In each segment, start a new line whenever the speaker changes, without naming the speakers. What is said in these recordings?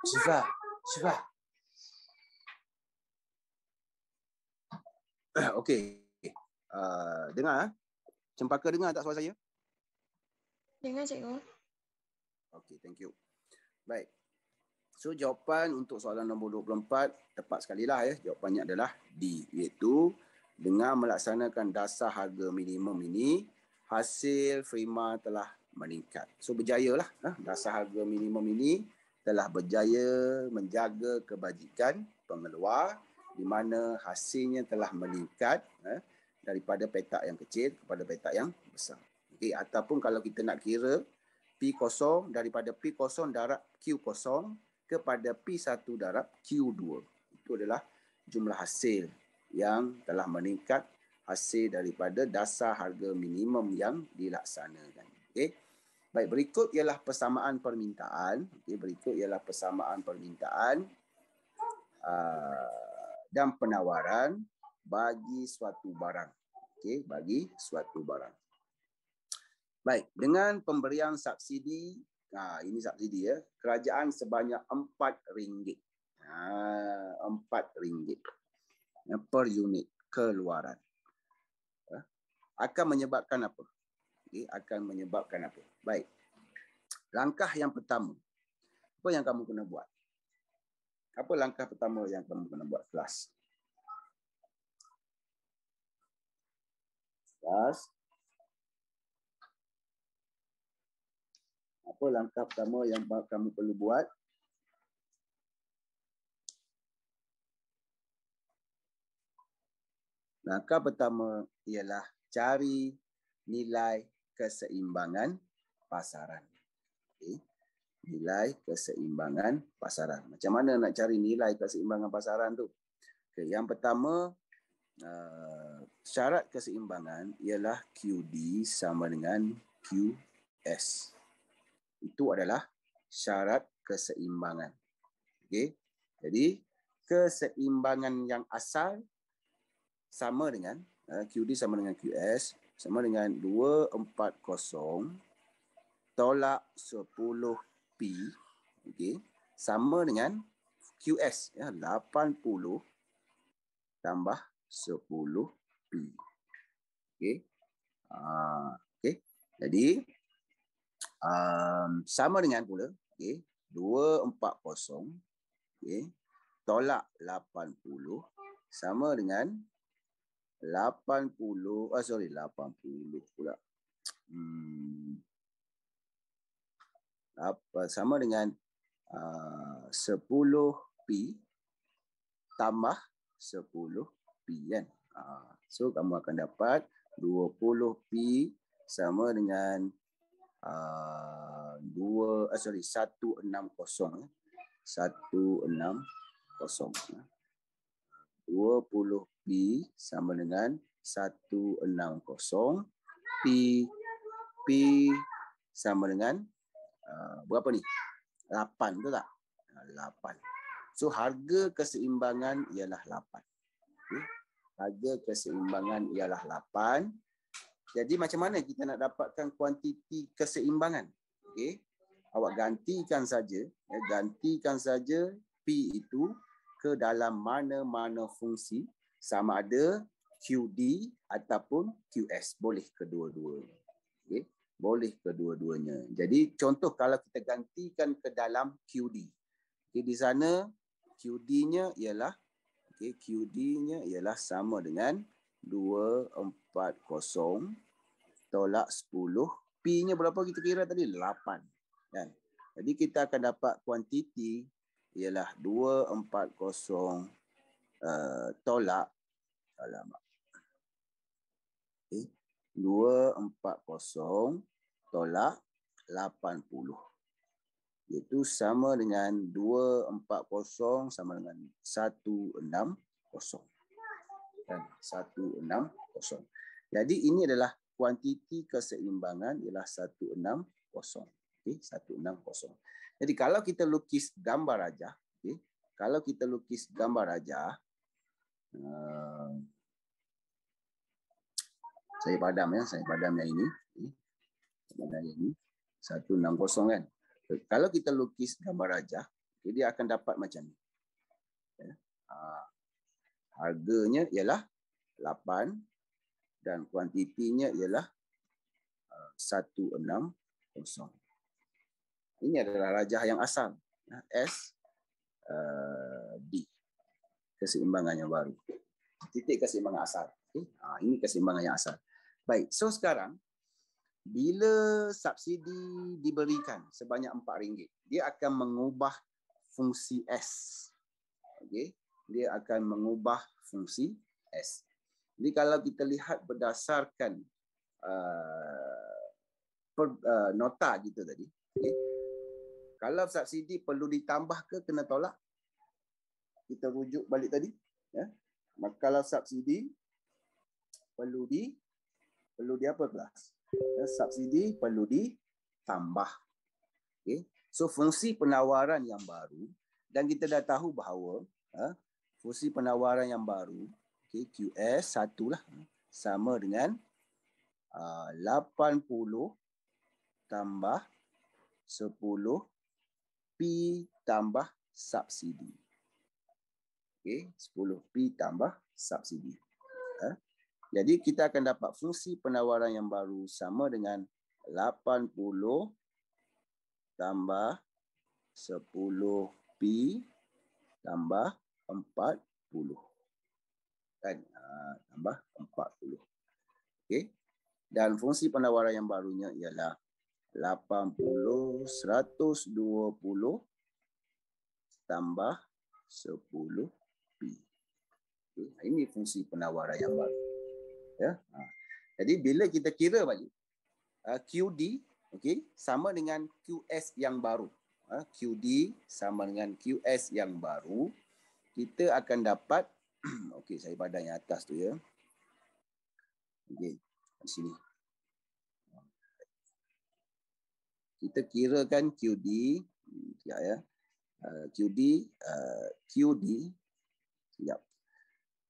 Syifa, Syifa. Okey. Dengar. Cempaka dengar tak suara saya?
Dengar, cikgu.
Okey, thank you. Baik. So, jawapan untuk soalan nombor 24, tepat sekali lah ya. Jawapannya adalah D, iaitu dengan melaksanakan dasar harga minimum ini, hasil Prima telah meningkat. So, berjaya lah. Dasar harga minimum ini telah berjaya menjaga kebajikan pengeluar di mana hasilnya telah meningkat daripada petak yang kecil kepada petak yang besar. Okay, ataupun kalau kita nak kira P0 daripada P0 darab Q0 kepada P1 darab Q2. Itu adalah jumlah hasil yang telah meningkat, hasil daripada dasar harga minimum yang dilaksanakan. Okey. Baik, berikut ialah persamaan permintaan. Okey, berikut ialah persamaan permintaan dan penawaran bagi suatu barang. Okey, bagi suatu barang. Baik, dengan pemberian subsidi, ini subsidi ya, kerajaan sebanyak RM4. RM4 per unit keluaran. Akan menyebabkan apa? Okay, akan menyebabkan apa? Baik. Langkah yang pertama. Apa yang kamu kena buat? Apa langkah pertama yang kamu kena buat, kelas? Kelas. Apa langkah pertama yang kamu perlu buat? Langkah pertama ialah cari nilai keseimbangan pasaran. Okay. Nilai keseimbangan pasaran. Macam mana nak cari nilai keseimbangan pasaran tu? Okay. Yang pertama, syarat keseimbangan ialah QD sama dengan QS. Itu adalah syarat keseimbangan. Okay. Jadi, keseimbangan yang asal sama dengan QD sama dengan QS sama dengan 240 tolak 10P, okay, sama dengan QS ya, 80 tambah 10P. Okay. Okay. Jadi sama dengan pula, okay, 240, okay, tolak 80 sama dengan 80 pula. Sama dengan 10P tambah 10P kan. So kamu akan dapat 20P sama dengan 160. 20P sama dengan 160. P sama dengan berapa ni? 8, betul tak? 8. So harga keseimbangan ialah 8. Okay. Harga keseimbangan ialah 8. Jadi macam mana kita nak dapatkan kuantiti keseimbangan? Okay. Awak gantikan saja P itu ke dalam mana-mana fungsi, sama ada QD ataupun QS. Boleh kedua-duanya. Okay. Boleh kedua-duanya. Jadi contoh kalau kita gantikan ke dalam QD. Okay, di sana QD-nya ialah QD-nya ialah sama dengan 240 tolak 10. P-nya berapa kita kira tadi? 8. Kan? Jadi kita akan dapat kuantiti ialah 240 tolak 240 tolak 80. Iaitu sama dengan 240 sama dengan 160. Dan 160. Jadi ini adalah kuantiti keseimbangan ialah 160. Okey, 160. Jadi kalau kita lukis gambar rajah, okey, kalau kita lukis gambar rajah, saya padam yang ini. Sebenarnya ini 160 kan. Kalau kita lukis gambar rajah, dia akan dapat macam ni. Harganya ialah 8 dan kuantitinya ialah 160. Ini adalah rajah yang asal. S D. Keseimbangan yang baru. Titik keseimbangan asal. Okay. Ini keseimbangan yang asal. Baik, so sekarang bila subsidi diberikan sebanyak RM4, dia akan mengubah fungsi S. Okay. Dia akan mengubah fungsi S. Jadi kalau kita lihat berdasarkan nota kita tadi, okay, kalau subsidi perlu ditambah ke kena tolak? Kita rujuk balik tadi. Ya. Maka kalau subsidi perlu di apa kelas? Ya, subsidi perlu ditambah. Okay. So fungsi penawaran yang baru, dan kita dah tahu bahawa fungsi penawaran yang baru, okay, QS 1 lah, sama dengan 80 tambah 10 P tambah subsidi. Okay, 10 P tambah subsidi. Jadi kita akan dapat fungsi penawaran yang baru sama dengan 80 tambah 10 P tambah 40. Kan? Tambah 40. Okay. Dan fungsi penawaran yang barunya ialah 80 120 tambah 10 P. Okay. Ini fungsi penawaran yang baru. Ya. Jadi bila kita kira balik QD, okay, sama dengan QS yang baru. QD sama dengan QS yang baru, kita akan dapat okey, saya padam yang atas tu ya. Okey, di sini. Kita kirakan QD, ya.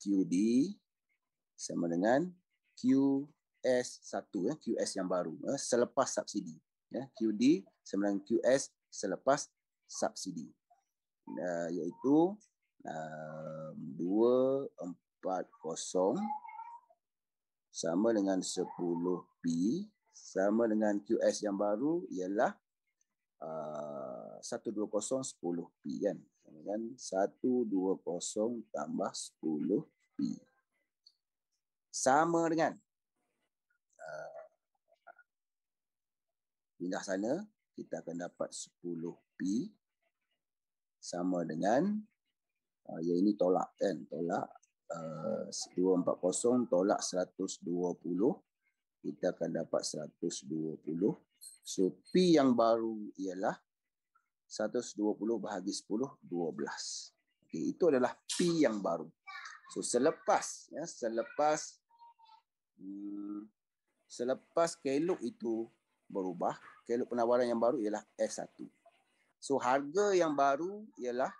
QD sama dengan QS1 ya, QS yang baru selepas subsidi ya. QD sama dengan QS selepas subsidi, iaitu 240 sama dengan 10 P sama dengan QS yang baru ialah 120 10 P kan, sama dengan 120 tambah 10 P sama dengan pindah sana, kita akan dapat 10 P sama dengan ya ini tolak kan, tolak 240 tolak 120, kita akan dapat 120. So P yang baru ialah 120 bahagi 10, 12. Okay, itu adalah P yang baru. So selepas kelok itu berubah, kelok penawaran yang baru ialah S1. So harga yang baru ialah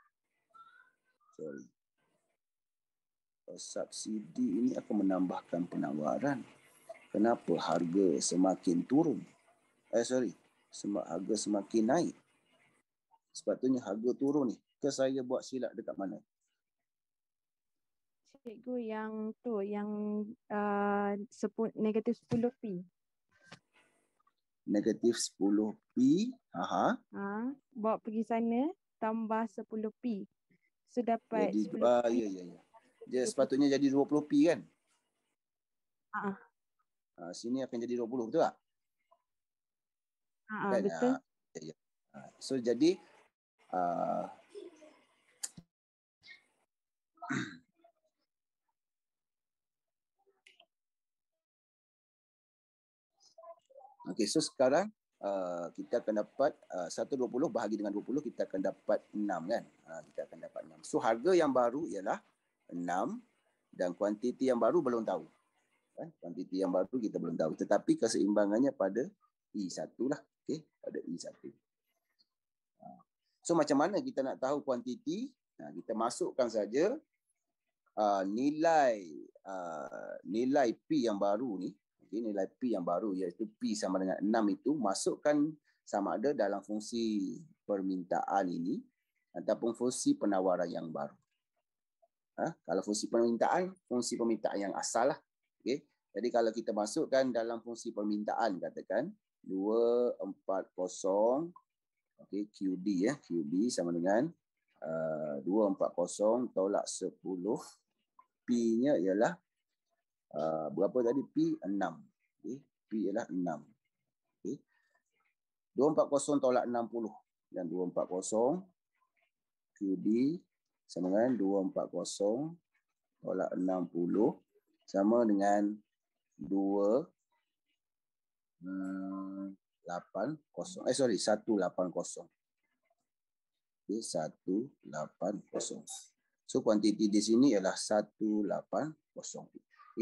subsidi ini akan menambahkan penawaran. Kenapa harga semakin turun? Harga semakin naik. Sepatutnya harga turun ni. Ke saya buat silap dekat mana?
cikgu yang tu, yang negatif 10p.
Negatif 10p. Aha.
Bawa pergi sana, tambah 10p. So dapat
Jadi
10p.
ya. Dia sepatutnya jadi 20p kan? Sini akan jadi 20, betul tak? Kan?
Betul.
Ya. So jadi okey, so sekarang kita akan dapat 120 bahagi dengan 20, kita akan dapat 6 kan? Kita akan dapat 6. So harga yang baru ialah 6 dan kuantiti yang baru belum tahu. Kuantiti yang baru kita belum tahu. Tetapi keseimbangannya pada I1 lah. Okey, pada I1. So macam mana kita nak tahu kuantiti? Kita masukkan saja nilai P yang baru ni. Nilai P yang baru iaitu P sama dengan 6 itu masukkan sama ada dalam fungsi permintaan ini ataupun fungsi penawaran yang baru. Kalau fungsi permintaan yang asal lah. Okay. Jadi kalau kita masukkan dalam fungsi permintaan, katakan 240 QD QD sama dengan 240 tolak 10. P-nya ialah berapa tadi? P 6. P ialah 6. 240 tolak 60 dan 240 QD sama dengan 240 tolak 60 sama dengan 180. 180. 180. So kuantiti di sini ialah 180.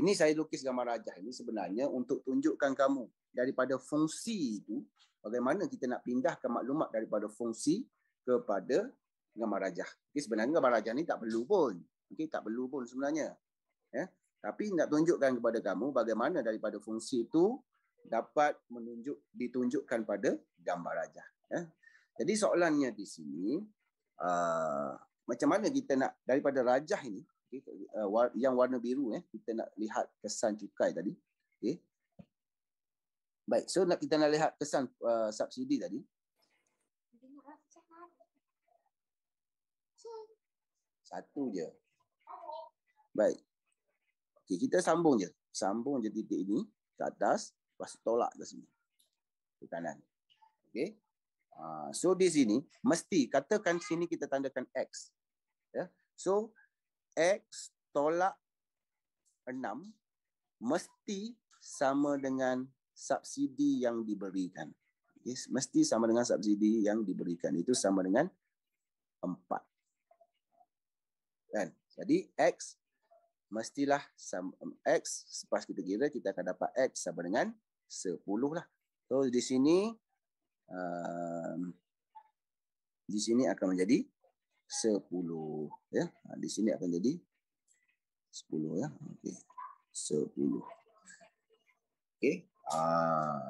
Ini saya lukis gambar rajah ini sebenarnya untuk tunjukkan kamu daripada fungsi itu bagaimana kita nak pindahkan maklumat daripada fungsi kepada gambar rajah. Sebenarnya gambar rajah ni tak perlu pun. Tak perlu pun sebenarnya. Tapi nak tunjukkan kepada kamu bagaimana daripada fungsi itu dapat ditunjukkan pada gambar rajah. Jadi soalannya di sini macam mana kita nak daripada rajah ini, yang warna biru, kita nak lihat kesan cukai tadi. Baik, so kita nak lihat kesan subsidi tadi. Satu je. Baik. Okey, kita sambung je. Sambung je titik ini ke atas, lepas tolak ke sini. Ke kanan. Okey. So di sini mesti katakan sini kita tandakan X. So X tolak 6 mesti sama dengan subsidi yang diberikan. Mesti sama dengan subsidi yang diberikan. Itu sama dengan 4. Kan? Jadi X mestilah X, selepas kita kira kita akan dapat X sama dengan 10 lah. So di sini akan menjadi 10 ya. Di sini akan jadi 10 ya. Okey. 10. Okey.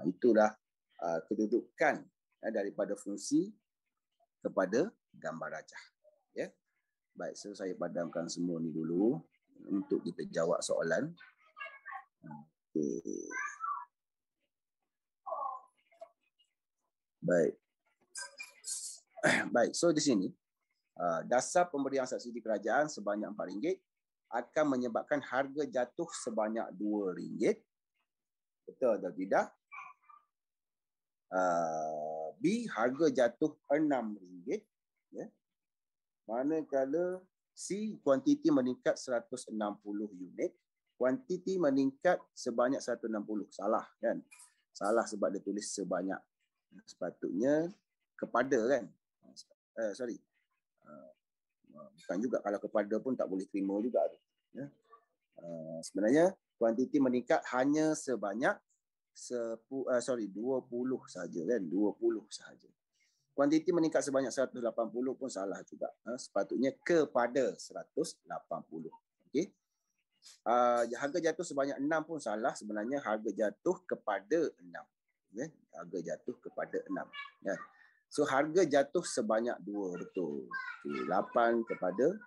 Itulah kedudukan daripada fungsi kepada gambar rajah. Ya. Baik, so saya padamkan semua ni dulu untuk kita jawab soalan. Okey. Baik. Baik, so di sini dasar pemberian subsidi kerajaan sebanyak RM4 akan menyebabkan harga jatuh sebanyak RM2. Betul atau tidak? B, harga jatuh RM6. Ya. Manakala C, kuantiti meningkat 160 unit. Kuantiti meningkat sebanyak 160. Salah kan? Salah sebab dia tulis sebanyak. Sepatutnya kepada kan? Bukan juga, kalau kepada pun tak boleh terima juga. Ya. Sebenarnya kuantiti meningkat hanya sebanyak 20 saja kan? 20 saja. Kuantiti meningkat sebanyak 180 pun salah juga. Sepatutnya kepada 180. Okey. Harga jatuh sebanyak 6 pun salah. Sebenarnya harga jatuh kepada 6. Okay. Harga jatuh kepada 6. Ya. So harga jatuh sebanyak 2, betul. Okay. 8 kepada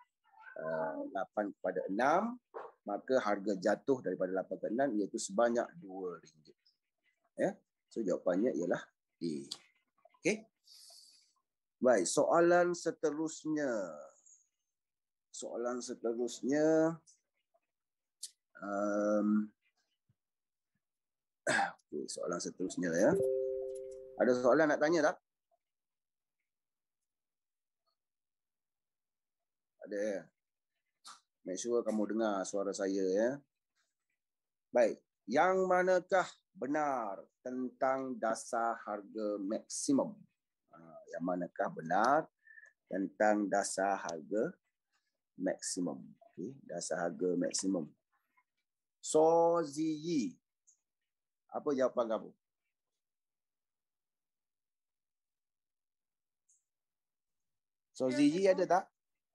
8 kepada 6, maka harga jatuh daripada 8 ke 6 iaitu sebanyak RM2. Ya. So jawapannya ialah A. Okey. Baik, soalan seterusnya. Okay, soalan seterusnya ya. Ada soalan nak tanya tak? Ada. Make sure kamu dengar suara saya ya. Baik, yang manakah benar tentang dasar harga maksimum? Yang manakah benar tentang dasar harga maksimum? Okay, dasar harga maksimum. So Ziyi, apa jawapan kamu? So Ziyi ada tak?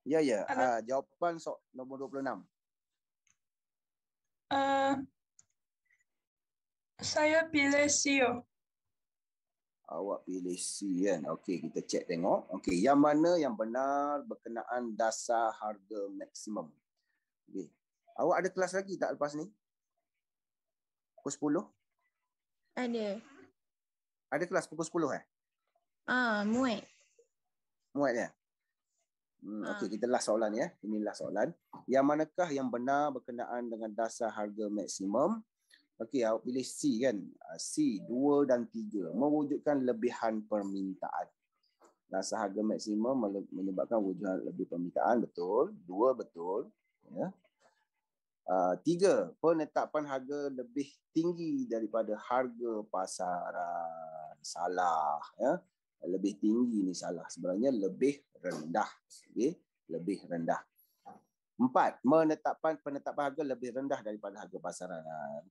Ya. Jawapan nombor 26.
Saya pilih CEO.
Awak pilih C kan? Okey, kita cek tengok. Okey, yang mana yang benar berkenaan dasar harga maksimum? Okey. Awak ada kelas lagi tak lepas ni? Pukul 10?
Ada.
Ada kelas pukul 10
Muat.
Muat ya? Okey, kita last soalan ya. Inilah soalan. Yang manakah yang benar berkenaan dengan dasar harga maksimum? Okey, awak pilih C kan? C, 2 dan 3. Mewujudkan lebihan permintaan. Dasar harga maksimum menyebabkan wujudan lebih permintaan. Betul. 2 betul. Ya. 3, penetapan harga lebih tinggi daripada harga pasaran. Salah. Ya. Lebih tinggi ni salah. Sebenarnya lebih rendah. Okay. Lebih rendah. 4, penetapan harga lebih rendah daripada harga pasaran.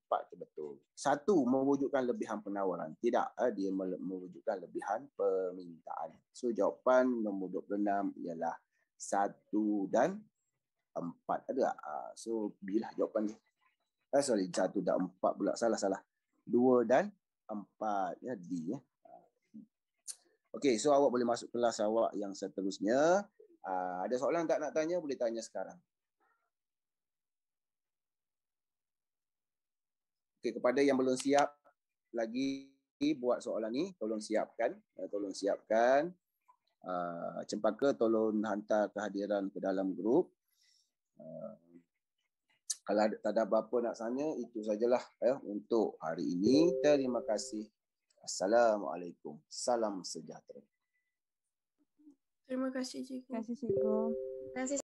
4 itu betul. 1, mewujudkan lebihan penawaran. Tidak, dia mewujudkan lebihan permintaan. So jawapan nombor 26 ialah 1 dan 4. Ada tak? So bilah jawapan ni. 1 dan 4 pula. Salah. 2 dan 4. Ya, D. Ya. Okey, so awak boleh masuk kelas awak yang seterusnya. Ada soalan tak nak tanya? Boleh tanya sekarang. Okay, kepada yang belum siap lagi buat soalan ni, tolong siapkan. Cempaka tolong hantar kehadiran ke dalam grup. Kalau tak ada apa-apa nak tanya, itu sajalah untuk hari ini. Terima kasih. Assalamualaikum. Salam sejahtera.
Terima kasih, Cikgu.
Terima kasih, Cikgu.
Terima kasih.